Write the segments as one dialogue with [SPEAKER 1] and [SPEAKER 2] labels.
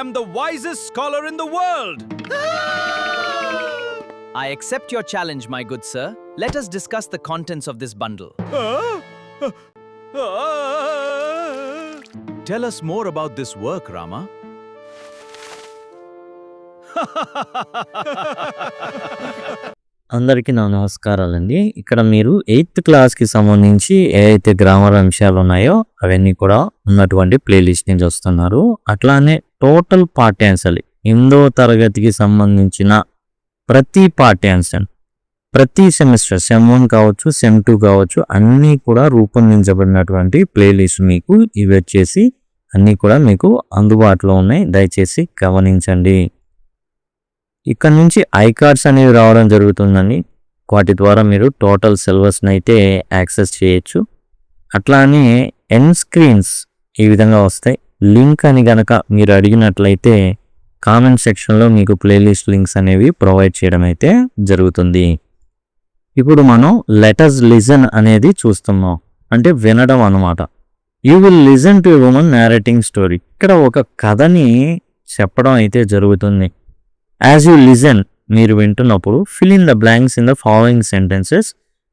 [SPEAKER 1] am the wisest scholar in the world.
[SPEAKER 2] I accept your challenge, my good sir. Let us discuss the contents of this bundle.
[SPEAKER 1] Tell us more about this work, Rama.
[SPEAKER 3] అందరికీ నా నమస్కారాలండి. ఇక్కడ మీరు 8th క్లాస్కి సంబంధించి ఏవైతే grammar అంశాలు ఉన్నాయో అవన్నీ కూడా ఉన్నటువంటి ప్లేలిస్ట్ ని చూస్తున్నారు. అట్లానే టోటల్ పాఠ్యాంశాలు 8వ తరగతికి సంబంధించిన ప్రతి పాఠ్యాంశం ప్రతి సెమిస్టర్ సెమ్ 1 కావచ్చు, సెమ్ 2 కావచ్చు, అన్నీ కూడా రూపొందించబడినటువంటి ప్లేలిస్ట్ మీకు ఇవి వచ్చేసి అన్నీ కూడా మీకు అందుబాటులో ఉన్నాయి. దయచేసి గమనించండి. ఇక్కడ నుంచి ఐకార్డ్స్ అనేవి రావడం జరుగుతుందని, వాటి ద్వారా మీరు టోటల్ సిలబస్ని అయితే యాక్సెస్ చేయొచ్చు. అట్లానే ఎండ్ స్క్రీన్స్ ఈ విధంగా వస్తాయి. లింక్ అని గనక మీరు అడిగినట్లయితే కామెంట్ సెక్షన్లో మీకు ప్లేలిస్ట్ లింక్స్ అనేవి ప్రొవైడ్ చేయడం అయితే జరుగుతుంది. ఇప్పుడు మనం లెటర్స్ లిజన్ అనేది చూస్తున్నాం, అంటే వినడం అన్నమాట. You will listen to a woman narrating story. ఇక్కడ ఒక కథని చెప్పడం అయితే జరుగుతుంది. యాజ్ యూ లిజన్, మీరు వింటున్నప్పుడు fill in the blanks in the following sentences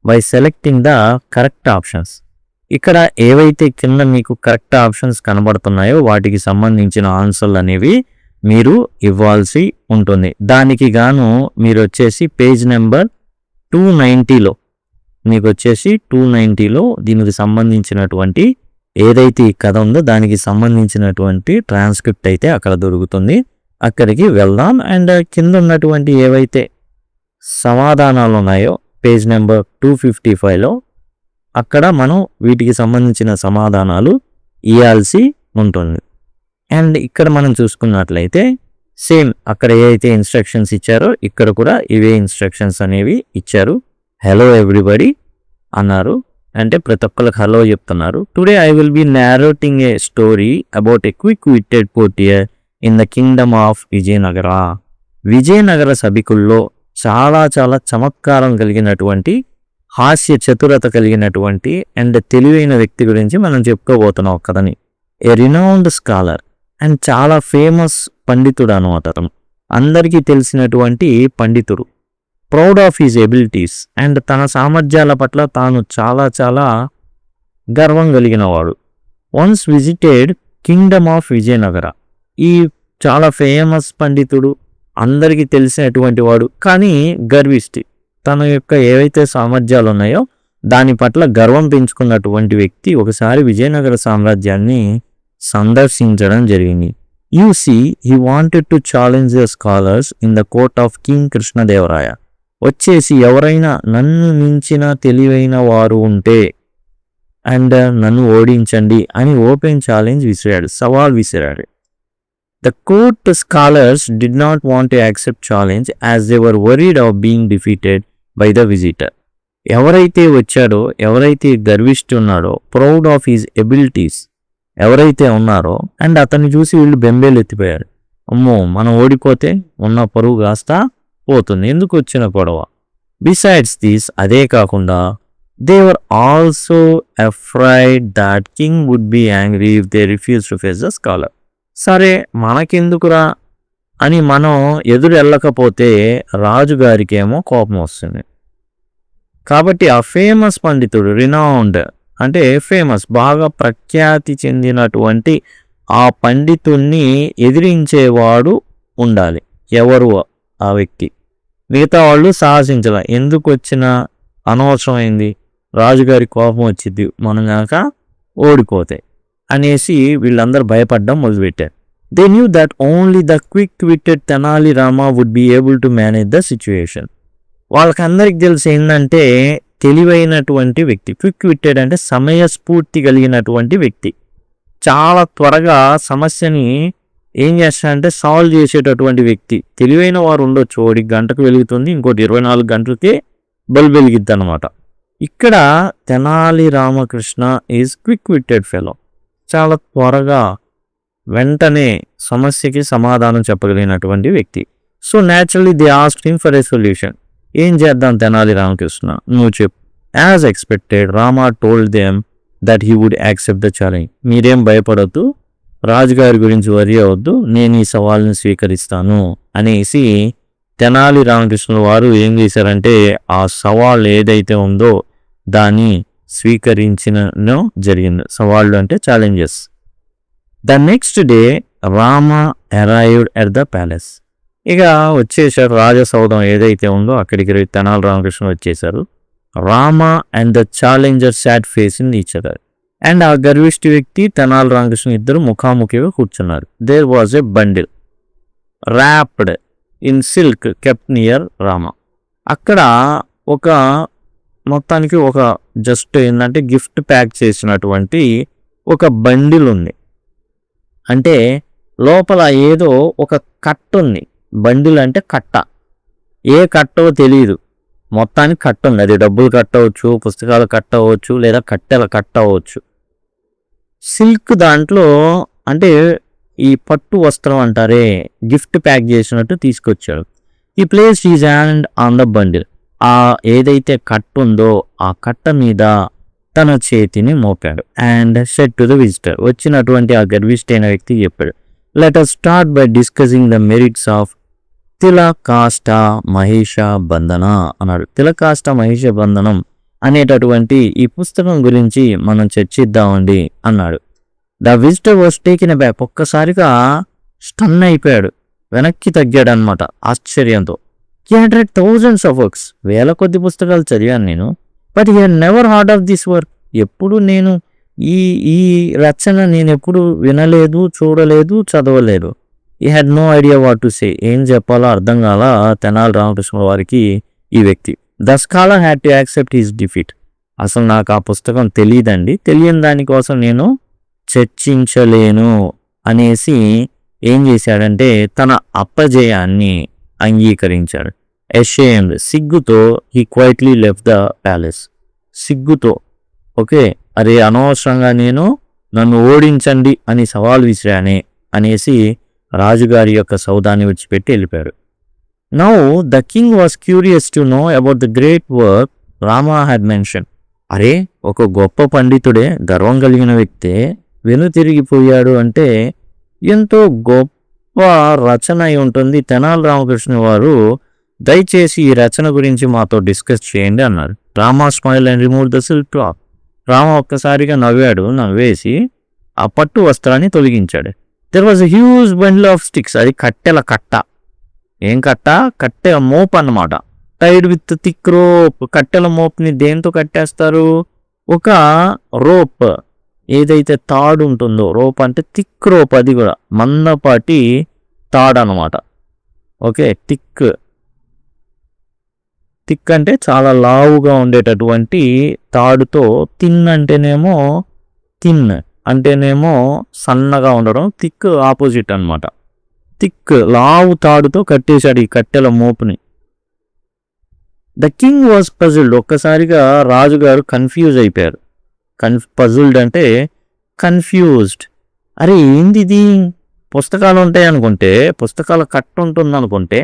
[SPEAKER 3] by selecting the correct options. ఇక్కడ ఏవైతే కింద మీకు కరెక్ట్ ఆప్షన్స్ కనబడుతున్నాయో వాటికి సంబంధించిన ఆన్సర్లు అనేవి మీరు ఇవ్వాల్సి ఉంటుంది. దానికి గాను మీరు వచ్చేసి పేజ్ నెంబర్ 290లో మీకు వచ్చేసి 290లో దీనికి సంబంధించినటువంటి ఏదైతే ఈ కథ ఉందో దానికి సంబంధించినటువంటి ట్రాన్స్క్రిప్ట్ అయితే అక్కడ దొరుకుతుంది. అక్కడికి వెళ్దాం. అండ్ కింద ఉన్నటువంటి ఏవైతే సమాధానాలు ఉన్నాయో పేజ్ నెంబర్ 255లో అక్కడ మనం వీటికి సంబంధించిన సమాధానాలు ఇవ్వాల్సి ఉంటుంది. అండ్ ఇక్కడ మనం చూసుకున్నట్లయితే సేమ్ అక్కడ ఏవైతే ఇన్స్ట్రక్షన్స్ ఇచ్చారో ఇక్కడ కూడా ఇవే ఇన్స్ట్రక్షన్స్ అనేవి ఇచ్చారు. హలో ఎవ్రీబడి అన్నారు, అంటే ప్రతి ఒక్కరికి హలో చెప్తున్నారు. Today I will be narrating a story about a quick witted courtier in the kingdom of Vijayanagara. Vijayanagara సభికుల్లో చాలా చమత్కారం కలిగినటువంటి, హాస్య చతురత కలిగినటువంటి అండ్ తెలివైన వ్యక్తి గురించి మనం చెప్పుకోబోతున్నాం కథని. ఏ రినౌండ్ స్కాలర్ అండ్ చాలా ఫేమస్ పండితుడు అనమాట. అందరికీ తెలిసినటువంటి పండితుడు. Proud of his abilities and తన సామర్థ్యాల పట్ల తాను చాలా గర్వం కలిగినవాడు. Once visited Kingdom of Vijayanagara. ఈ చాలా ఫేమస్ పండితుడు, అందరికీ తెలిసినటువంటి వాడు, కానీ గర్విష్టి. తన యొక్క ఏవైతే సామర్థ్యాలు ఉన్నాయో దాని పట్ల గర్వం పెంచుకున్నటువంటి వ్యక్తి ఒకసారి విజయనగర సామ్రాజ్యాన్ని సందర్శించడం జరిగింది. You see he wanted to challenge the scholars in the court of king Krishnadevaraya. వచ్చేసి ఎవరైనా నన్ను మించిన తెలివైన వారు ఉంటే అండ్ నన్ను ఓడించండి అని ఓపెన్ ఛాలెంజ్ విసిరాడు, సవాల్ విసిరాడు. The court scholars did not want to accept challenge as they were worried of being defeated by the visitor. ఎవరైతే వచ్చాడో, ఎవరైతే గర్విష్టి ఉన్నాడో, ప్రౌడ్ ఆఫ్ హిజ్ ఎబిలిటీస్ ఎవరైతే ఉన్నారో అండ్ అతన్ని చూసి వీళ్ళు బెంబేలు ఎత్తిపోయారు. అమ్మో, మనం ఓడిపోతే ఉన్న పరువు కాస్త పోతుంది, ఎందుకు వచ్చిన గొడవ. బిసైడ్స్ దిస్, అదే కాకుండా they were also afraid that king would be angry if they refused to face the scholar. సరే మనకెందుకురా అని మనం ఎదురు వెళ్ళకపోతే రాజుగారికి ఏమో కోపం వస్తుంది. కాబట్టి ఆ ఫేమస్ పండితుడు, రినౌండ్ అంటే ఫేమస్, బాగా ప్రఖ్యాతి చెందినటువంటి ఆ పండితుణ్ణి ఎదిరించేవాడు ఉండాలి. ఎవరు ఆ వ్యక్తి? మిగతా వాళ్ళు సాహసించాల. ఎందుకు వచ్చిన అనవసరమైంది, రాజుగారి కోపం వచ్చింది మనం కనుక ఓడిపోతే అనేసి వీళ్ళందరూ భయపడడం మొదలుపెట్టారు. They knew that only the quick witted Tenali Rama would be able to manage the situation. వాళ్ళకందరికి తెలిసి ఏంటంటే తెలివైనటువంటి వ్యక్తి, క్విక్ విట్టెడ్ అంటే సమయస్ఫూర్తి కలిగినటువంటి వ్యక్తి, చాలా త్వరగా సమస్యని ఏం చేస్తాడంటే సాల్వ్ చేసేటటువంటి వ్యక్తి. తెలివైన వారు ఉండొచ్చు, ఒకటి గంటకు వెలుగుతుంది, ఇంకోటి 24 గంటలకే బల్బ్ వెలిగిద్ది అనమాట. ఇక్కడ Tenali Ramakrishna is quick witted fellow, చాలా త్వరగా వెంటనే సమస్యకి సమాధానం చెప్పగలిగినటువంటి వ్యక్తి. So naturally they asked him for a solution. ఏం చేద్దాం తెనాలి రామకృష్ణ, నువ్వు చెప్పు. As expected Rama told them that he would accept the challenge. మీరేం భయపడద్దు, రాజుగారి గురించి వరి అవద్దు, నేను ఈ సవాల్ని స్వీకరిస్తాను అనేసి తెనాలి రామకృష్ణుల వారు ఏం చేశారంటే ఆ సవాల్ ఏదైతే ఉందో దాన్ని స్వీకరించిన జరిగింది. సవాళ్ళు అంటే challenges. The next day Rama arrived at the palace. ఇక వచ్చేసారు రాజసౌధం ఏదైతే ఉందో అక్కడికి తెనాలి రామకృష్ణ వచ్చేసారు. Rama and the challenger sat facing each other. And ఆ గర్విష్టి వ్యక్తి తెనాలి రామకృష్ణ ఇద్దరు ముఖాముఖిగా కూర్చున్నారు. There was a bundle wrapped in silk kept near Rama. అక్కడ ఒక మొత్తానికి ఒక జస్ట్ ఏంటంటే గిఫ్ట్ ప్యాక్ చేసినటువంటి ఒక బండిల్ ఉంది. అంటే లోపల ఏదో ఒక కట్ట ఉంది. బండిల్ అంటే కట్ట, ఏ కట్టో తెలియదు, మొత్తానికి కట్ట ఉంది. అది డబ్బులు కట్టవచ్చు, పుస్తకాలు కట్టవచ్చు, లేదా కట్టెల కట్టవచ్చు. సిల్క్ దాంట్లో అంటే ఈ పట్టు వస్త్రం అంటారే, గిఫ్ట్ ప్యాక్ చేసినట్టు తీసుకొచ్చాడు. ఈ place is hand on the bundle. ఆ ఏదైతే కట్ట ఉందో ఆ కట్ట మీద తన చేతిని మోపాడు. And said to the visitor, వచ్చినటువంటి ఆ గర్విష్ఠైన వ్యక్తి చెప్పాడు, let us start by discussing the merits of Tilakashta Mahisha Bandhana అన్నాడు. తిలకాష్ట మహిష బంధనం అనేటటువంటి ఈ పుస్తకం గురించి మనం చర్చిద్దామండి అన్నాడు. The visitor was taken అబ్యాక్. ఒక్కసారిగా స్టన్ అయిపోయాడు, వెనక్కి తగ్గాడు అనమాట ఆశ్చర్యంతో. He had red thousands of works, వేల కొద్ది పుస్తకాలు చదివాను నేను, but he had never hard of this work. ఎప్పుడు నేను ఈ ఈ రచన నేను ఎప్పుడు వినలేదు, చూడలేదు, చదవలేదు. He had no idea what to say. ఏం చెప్పాలో అర్థం కాల తెనాలి రామకృష్ణ వారికి ఈ వ్యక్తి. The scholar had to accept his defeat. అసలు నాకు ఆ పుస్తకం తెలియదండి, తెలియని దానికోసం నేను చర్చించలేను అనేసి ఏం చేశాడంటే తన అపజయాన్ని అంగీకరించాడు. అషేమ్డ్, సిగ్గుతో he quietly left the palace. సిగ్గుతో, ఓకే, అరే అనవసరంగా నేను నన్ను ఓడించండి అని సవాల్ విసిరానే అనేసి రాజుగారి యొక్క సౌదాన్ని విడిచిపెట్టి వెళ్ళిపోయాడు. Now the king was curious to know about the great work Rama had mention. అరే, ఒక గొప్ప పండితుడే, గర్వం కలిగిన వ్యక్తే వెనుతిరిగిపోయాడు అంటే ఎంతో గొప్ప రచన అయి ఉంటుంది. తెనాలి రామకృష్ణ వారు దయచేసి ఈ రచన గురించి మాతో డిస్కస్ చేయండి అన్నారు. Rama smile and remove the silk cloth. Rama ఒక్కసారిగా నవ్వాడు, నవ్వేసి ఆ పట్టు వస్త్రాన్ని తొలగించాడు. There was a huge bundle of sticks. అది కట్టెల కట్ట. ఏం కట్ట? కట్టెల మోప్ అన్నమాట. Tied with thick rope. కట్టెల మోప్ని దేంతో కట్టేస్తారు? ఒక రోప్ ఏదైతే తాడు ఉంటుందో, రోప్ అంటే థిక్ రోప్, అది కూడా మందపాటి తాడు అనమాట. ఓకే, థిక్ అంటే చాలా లావుగా ఉండేటటువంటి తాడుతో, థిన్ అంటేనేమో సన్నగా ఉండడం, థిక్ ఆపోజిట్ అనమాట. థిక్ లావు తాడుతో కట్టేశాడు ఈ కట్టెల మోపుని. The king was puzzled. ఒక్కసారిగా రాజుగారు కన్ఫ్యూజ్ అయిపోయారు. పజిల్డ్ అంటే కన్ఫ్యూజ్డ్. అరే ఏంది ఇది, పుస్తకాలు ఉంటాయి అనుకుంటే, పుస్తకాల కట్ట ఉంటుంది అనుకుంటే,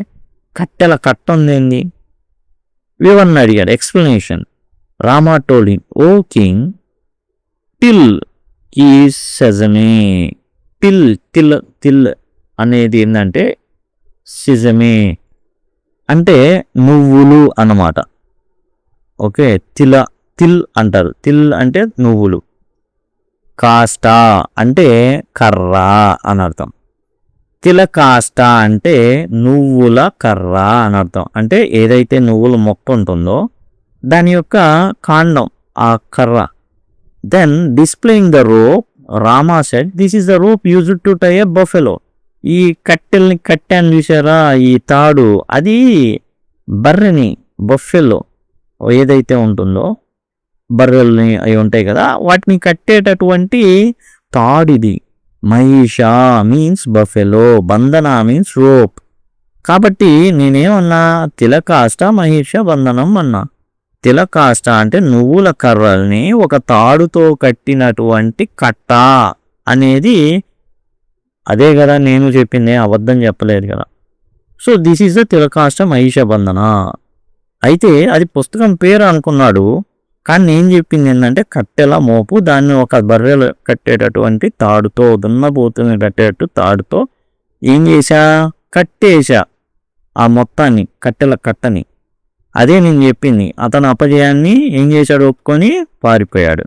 [SPEAKER 3] కట్టెల కట్ట ఉందేంది? వివరణ అడిగాడు, ఎక్స్ప్లెనేషన్. రామా టోల్డ్ హిమ్, ఓ కింగ్, టిల్ ఈ సెజమే. తిల్ అనేది ఏంటంటే సిజమే అంటే నువ్వులు అన్నమాట. ఓకే, తిల్ అంటారు. తిల్ అంటే నువ్వులు. కాష్ట అంటే కర్ర అని అర్థం. తిలకాష్ట అంటే నువ్వుల కర్ర అని అర్థం. అంటే ఏదైతే నువ్వుల మొక్క ఉంటుందో దాని యొక్క కాండం, ఆ కర్ర. Then displaying the rope, Rama said, this is the rope used to tie a buffalo. ఈ కట్టెల్ని కట్టాను చూసారా, ఈ తాడు, అది బర్రెని, బఫెలో ఏదైతే ఉంటుందో, బర్రెల్ని అవి ఉంటాయి కదా, వాటిని కట్టేటటువంటి తాడిది. మహిష మీన్స్ బఫెలో, బంధన మీన్స్ రోప్. కాబట్టి నేనేమన్నా తిలకాష్ట మహిష బంధనం అన్నా. తిలకాష్ట అంటే నువ్వుల కర్రల్ని ఒక తాడుతో కట్టినటువంటి కట్ట అనేది అదే కదా నేను చెప్పింది, అబద్ధం చెప్పలేదు కదా. So this is the తిలకాష్ట Mahisha బంధన. అయితే అది పుస్తకం పేరు అనుకున్నాడు, కానీ నేను చెప్పింది ఏంటంటే కట్టెల మోపు, దాన్ని ఒక బర్రెలు కట్టేటటువంటి తాడుతో, దున్నపోతుని కట్టేటట్టు తాడుతో ఏం చేశా, కట్టేశా ఆ మొత్తాన్ని, కట్టెల కట్టని. అదే నేను చెప్పింది. అతను అపజయాన్ని ఏం చేశాడు, ఒప్పుకొని పారిపోయాడు.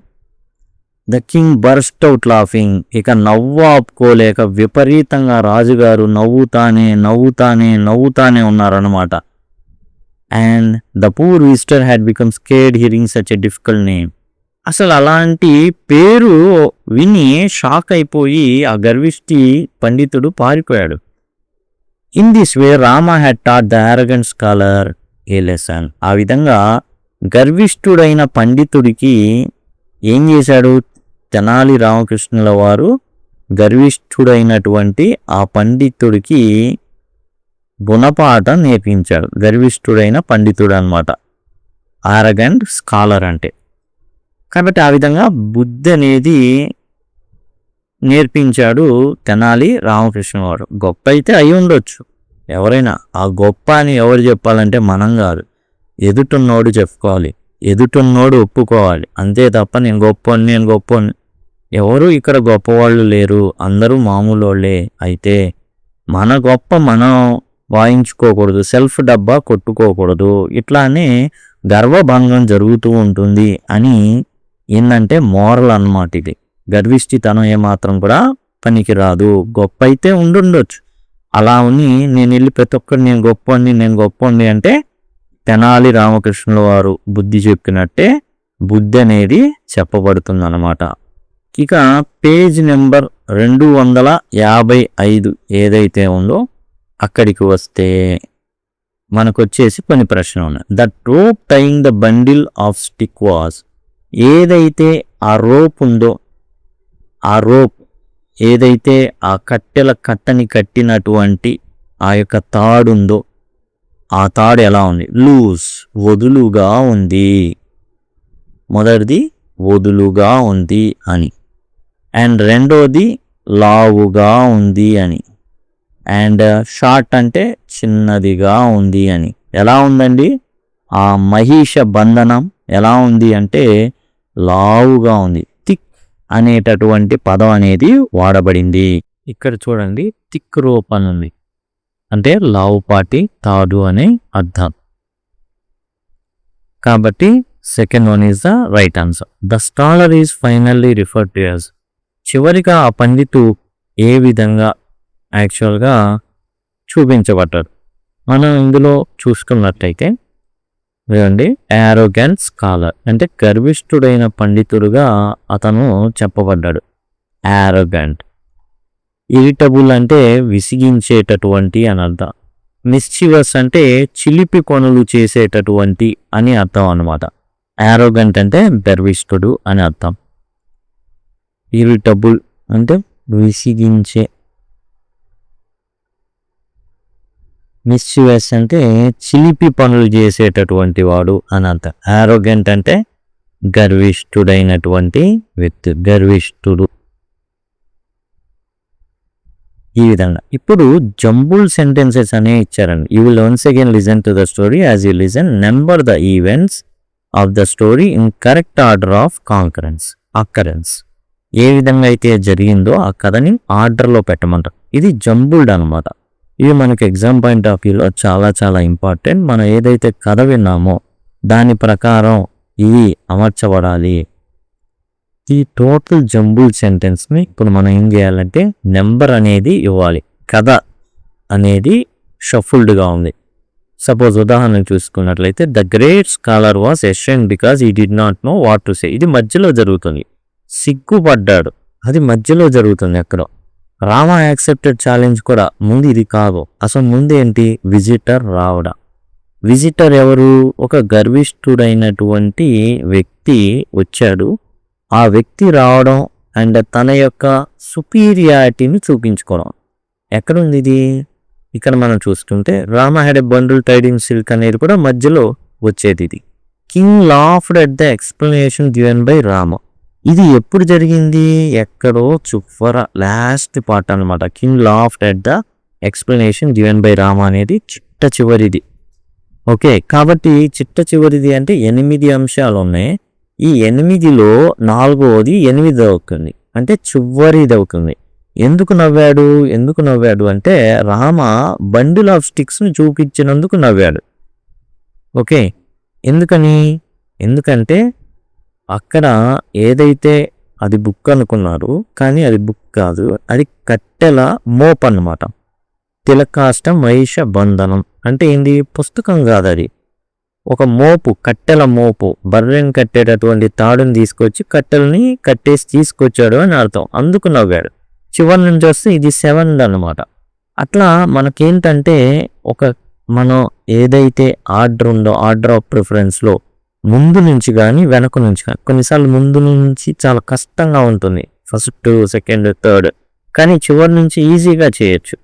[SPEAKER 3] The king burst out laughing. ఇక నవ్వు ఆపుకోలేక విపరీతంగా రాజుగారు నవ్వుతానే ఉన్నారన్నమాట. And the poor visitor had become scared hearing such a difficult name. అసలు అలాంటి పేరు విని షాక్ అయిపోయి ఆ గర్విష్టి పండితుడు పారిపోయాడు. In this way Rama had taught the arrogant scholar a lesson. ఆ విధంగా గర్విష్ఠుడైన పండితుడికి ఏం చేశాడు, తెనాలి రామకృష్ణుల వారు గర్విష్ఠుడైనటువంటి ఆ పండితుడికి గుణపాఠం నేర్పించాడు. గర్విష్ఠుడైన పండితుడు అనమాట ఆరగెంట్ స్కాలర్ అంటే. కాబట్టి ఆ విధంగా బుద్ధి అనేది నేర్పించాడు తెనాలి రామకృష్ణ వారు. గొప్ప అయితే అయి ఉండొచ్చు ఎవరైనా, ఆ గొప్ప అని ఎవరు చెప్పాలంటే మనం కాదు, ఎదుటున్నోడు చెప్పుకోవాలి, ఎదుటున్నోడు ఒప్పుకోవాలి. అంతే తప్ప నేను గొప్పని ఎవరు ఇక్కడ గొప్పవాళ్ళు లేరు, అందరూ మామూలు వాళ్ళే. అయితే మన గొప్ప మనం వాయించుకోకూడదు, సెల్ఫ్ డబ్బా కొట్టుకోకూడదు, ఇట్లానే గర్వభంగం జరుగుతూ ఉంటుంది అని ఏంటంటే మోరల్ అన్నమాట ఇది. గర్విష్ఠితనం ఏమాత్రం కూడా పనికి రాదు. గొప్ప అయితే ఉండుండొచ్చు, అలా ఉని నేను వెళ్ళి ప్రతి ఒక్కరు నేను గొప్పండి అంటే తెనాలి రామకృష్ణుల వారు బుద్ధి చెప్పినట్టే బుద్ధి అనేది చెప్పబడుతుంది అన్నమాట. ఇక పేజ్ నెంబర్ 255 ఏదైతే ఉందో అక్కడికి వస్తే మనకు వచ్చేసి కొన్ని ప్రశ్నలు ఉన్నాయి. The rope tying the bundle of stick was. ఏదైతే ఆ రోప్ ఉందో, ఆ రోప్ ఏదైతే ఆ కట్టెల కట్టని కట్టినటువంటి ఆ యొక్క తాడుందో, ఆ తాడు ఎలా ఉంది, లూజ్ వదులుగా ఉంది. మొదటిది వదులుగా ఉంది అని, అండ్ రెండోది లావుగా ఉంది అని, అండ్ షార్ట్ అంటే చిన్నదిగా ఉంది అని. ఎలా ఉందండి ఆ మహిష బంధనం, ఎలా ఉంది అంటే లావుగా ఉంది. థిక్ అనేటటువంటి పదం అనేది వాడబడింది ఇక్కడ. చూడండి, థిక్ రోప్ అని ఉంది అంటే లావుపాటి తాడు అనే అర్థం. కాబట్టి second one is the right answer. The scholar is finally referred to as. చివరిగా ఆ పండితు ఏ విధంగా యాక్చువల్గా చూపించబడ్డాడు మనం ఇందులో చూసుకున్నట్టయితే, చూడండి, యారోగెంట్ స్కాలర్ అంటే గర్విష్ఠుడైన పండితుడుగా అతను చెప్పబడ్డాడు. యారోగెంట్. ఇరిటబుల్ అంటే విసిగించేటటువంటి అని అర్థం. మిస్చివస్ అంటే చిలిపి కొనులు చేసేటటువంటి అని అర్థం అన్నమాట. యారోగెంట్ అంటే గర్విష్ఠుడు అని అర్థం. ఇరిటబుల్ అంటే విసిగించే, మిస్చివస్ అంటే చిలిపి పనులు చేసేటటువంటి వాడు అని అర్థం. యారోగెంట్ అంటే గర్విష్ఠుడైనటువంటి వ్యక్తి, గర్విష్ఠుడు. ఈ విధంగా ఇప్పుడు జంబుల్ సెంటెన్సెస్ అనే ఇచ్చారండి. You will once again listen to the story. As you listen, number the events of the story in correct order of occurrence. ఏ విధంగా అయితే జరిగిందో ఆ కథని ఆర్డర్లో పెట్టమంటారు. ఇది జంబుల్డ్ అనమాట. ఇవి మనకి ఎగ్జామ్ పాయింట్ ఆఫ్ వ్యూలో చాలా చాలా ఇంపార్టెంట్. మనం ఏదైతే కథ విన్నామో దాని ప్రకారం ఇవి అమర్చబడాలి. ఈ టోటల్ జంబుల్ సెంటెన్స్ని ఇప్పుడు మనం ఏం చేయాలంటే నెంబర్ అనేది ఇవ్వాలి. కథ అనేది షఫుల్డ్గా ఉంది. సపోజ్ ఉదాహరణ చూసుకున్నట్లయితే, the great scholar was ashamed because he did not know what to say. ఇది మధ్యలో జరుగుతుంది. సిగ్గుపడ్డాడు, అది మధ్యలో జరుగుతుంది ఎక్కడో. రామ యాక్సెప్టెడ్ ఛాలెంజ్ కూడా ముందు ఇది కాదు. అసలు ముందు ఏంటి, విజిటర్ రావడం. విజిటర్ ఎవరు, ఒక గర్విష్ఠుడైనటువంటి వ్యక్తి వచ్చాడు. ఆ వ్యక్తి రావడం అండ్ తన యొక్క సుపీరియారిటీని చూపించుకోవడం. ఎక్కడుంది ఇది, ఇక్కడ మనం చూసుకుంటే Rama had a bundle tied in silk అనేది కూడా మధ్యలో వచ్చేది. ఇది king laughed at the explanation given by Rama. ఇది ఎప్పుడు జరిగింది, ఎక్కడో చివర లాస్ట్ పార్ట్ అనమాట. King laughed at the explanation given by Rama అనేది చిట్ట చివరిది. ఓకే, కాబట్టి చిట్ట చివరిది అంటే 8 అంశాలు ఉన్నాయి. ఈ 8లో 4వది 8 అవుతుంది, అంటే చివరిది అవుతుంది. ఎందుకు నవ్వాడు అంటే రామ బండిల్ ఆఫ్ స్టిక్స్ని చూపించినందుకు నవ్వాడు. ఓకే, ఎందుకంటే అక్కడ ఏదైతే అది బుక్ అనుకున్నారు కానీ అది బుక్ కాదు, అది కట్టెల మోప్ అన్నమాట. తిలకాష్టం మహిష బంధనం అంటే ఏంది, పుస్తకం కాదు, అది ఒక మోపు, కట్టెల మోపు. బర్రెని కట్టేటటువంటి తాడుని తీసుకొచ్చి కట్టెలని కట్టేసి తీసుకొచ్చాడు అని అర్థం, అందుకు నవ్వాడు. చివరి నుంచి వస్తే ఇది 7 అన్నమాట. అట్లా మనకేంటంటే మనం ఏదైతే ఆర్డర్ ఉందో, ఆర్డర్ ఆఫ్ ప్రిఫరెన్స్లో ముందు నుంచి కానీ వెనక నుంచి కానీ, కొన్నిసార్లు ముందు నుంచి చాలా కష్టంగా ఉంటుంది, ఫస్ట్, సెకండ్, థర్డ్, కానీ చివరి నుంచి ఈజీగా చేయొచ్చు.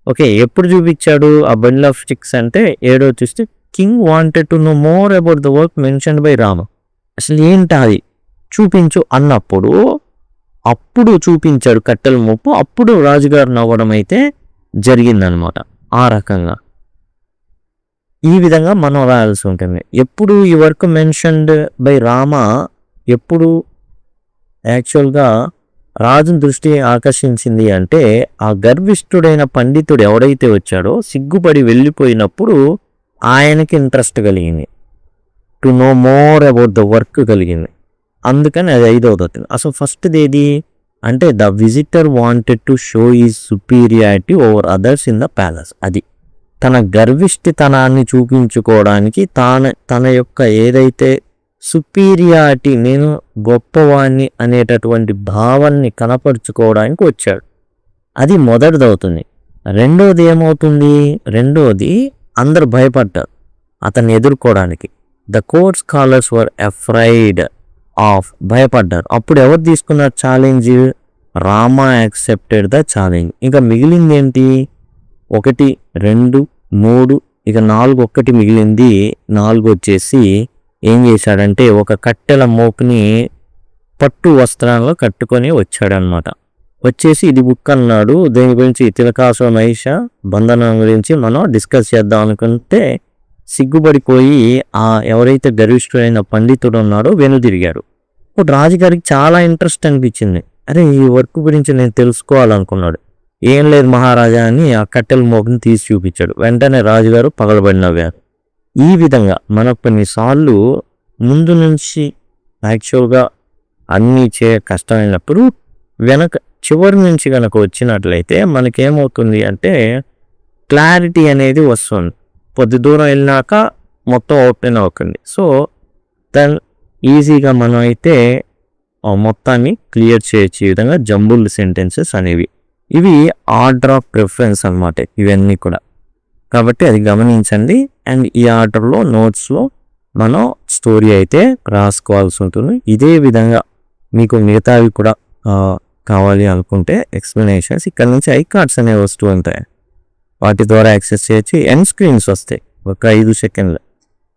[SPEAKER 3] ఓకే, ఎప్పుడు చూపించాడు ఆ బండిల్ ఆఫ్ స్టిక్స్ అంటే 7వ చూస్తే king wanted to know more about the work mentioned by Rama. అసలు ఏంటి అది చూపించు అన్నప్పుడు అప్పుడు చూపించాడు కట్టెల మోపు, అప్పుడు రాజుగారు నవ్వడం అయితే జరిగిందనమాట. ఆ రకంగా ఈ విధంగా మనం రాయాల్సి ఉంటుంది. ఎప్పుడు ఈ వర్క్ మెన్షన్డ్ బై రామ ఎప్పుడు యాక్చువల్గా రాజుని దృష్టి ఆకర్షించింది అంటే ఆ గర్విష్ఠుడైన పండితుడు ఎవడైతే వచ్చాడో సిగ్గుపడి వెళ్ళిపోయినప్పుడు ఆయనకి ఇంట్రెస్ట్ కలిగింది, to know more about the work కలిగింది. అందుకని అది 5వది. అసలు ఫస్ట్ది ఏది అంటే the visitor wanted to show is superiority over others in the palace. అది తన గర్విష్ఠితనాన్ని చూపించుకోవడానికి తన యొక్క ఏదైతే సుపీరియారిటీ, నేను గొప్పవాణ్ణి అనేటటువంటి భావాన్ని కనపరుచుకోవడానికి వచ్చాడు. అది మొదటిదవుతుంది. రెండోది ఏమవుతుంది, రెండోది అందరు భయపడ్డారు అతన్ని ఎదుర్కోవడానికి. The court scholars were afraid of, భయపడ్డారు. అప్పుడు ఎవరు తీసుకున్నారు challenge, Rama accepted the challenge. ఇంకా మిగిలింది ఏంటి, 1, 2, 3, ఇక 4 ఒక్కటి మిగిలింది. 4 వచ్చేసి ఏం చేశాడంటే ఒక కట్టెల మోపుని పట్టు వస్త్రాల్లో కట్టుకొని వచ్చాడనమాట. వచ్చేసి ఇది బుక్ అన్నాడు, దీని గురించి తిలకాసుర మహిష బంధనం గురించి మనం డిస్కస్ చేద్దాం అనుకుంటే సిగ్గుపడిపోయి ఎవరైతే గర్విష్ఠుడైన పండితుడు ఉన్నాడో వెనుదిరిగాడు. ఇప్పుడు రాజుగారికి చాలా ఇంట్రెస్ట్ అనిపించింది, అరే ఈ వర్క్ గురించి నేను తెలుసుకోవాలనుకున్నాడు. ఏం లేదు మహారాజా అని ఆ కట్టెల మోపుని తీసి చూపించాడు. వెంటనే రాజుగారు పగలబడి నవ్వారు. ఈ విధంగా మనకు కొన్నిసార్లు ముందు నుంచి యాక్చువల్గా అన్నీ కష్టమైనప్పుడు చివరి నుంచి కనుక వచ్చినట్లయితే మనకేమవుతుంది అంటే క్లారిటీ అనేది వస్తుంది. కొద్ది దూరం వెళ్ళినాక మొత్తం ఓపెన్ అవుతుంది. సో ఈజీగా మనం అయితే మొత్తాన్ని క్లియర్ చేయొచ్చు. ఈ విధంగా జంబుల్డ్ సెంటెన్సెస్ అనేవి, ఇవి ఆర్డర్ ఆఫ్ ప్రిఫరెన్స్ అన్నమాట ఇవన్నీ కూడా. కాబట్టి అది గమనించండి. అండ్ ఈ ఆర్డర్లో నోట్స్లో మనం స్టోరీ అయితే రాసుకోవాల్సి ఉంటుంది. ఇదే విధంగా మీకు మిగతావి కూడా కావాలి అనుకుంటే ఎక్స్ప్లెనేషన్స్ ఇక్కడ నుంచి ఐ కార్డ్స్ అనేవి వస్తూ ఉంటాయి, వాటి ద్వారా యాక్సెస్ చేయొచ్చు. ఎండ్ స్క్రీన్స్ వస్తాయి ఒక 5 సెకండ్లు,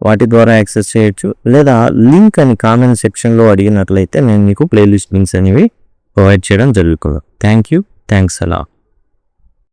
[SPEAKER 3] వాటి ద్వారా యాక్సెస్ చేయొచ్చు. లేదా లింక్ అని కామెంట్ సెక్షన్లో అడిగినట్లయితే నేను మీకు ప్లేలిస్ట్ లింక్స్ అనేవి ప్రొవైడ్ చేయడం జరుగుతుంది. థ్యాంక్స్ అలా.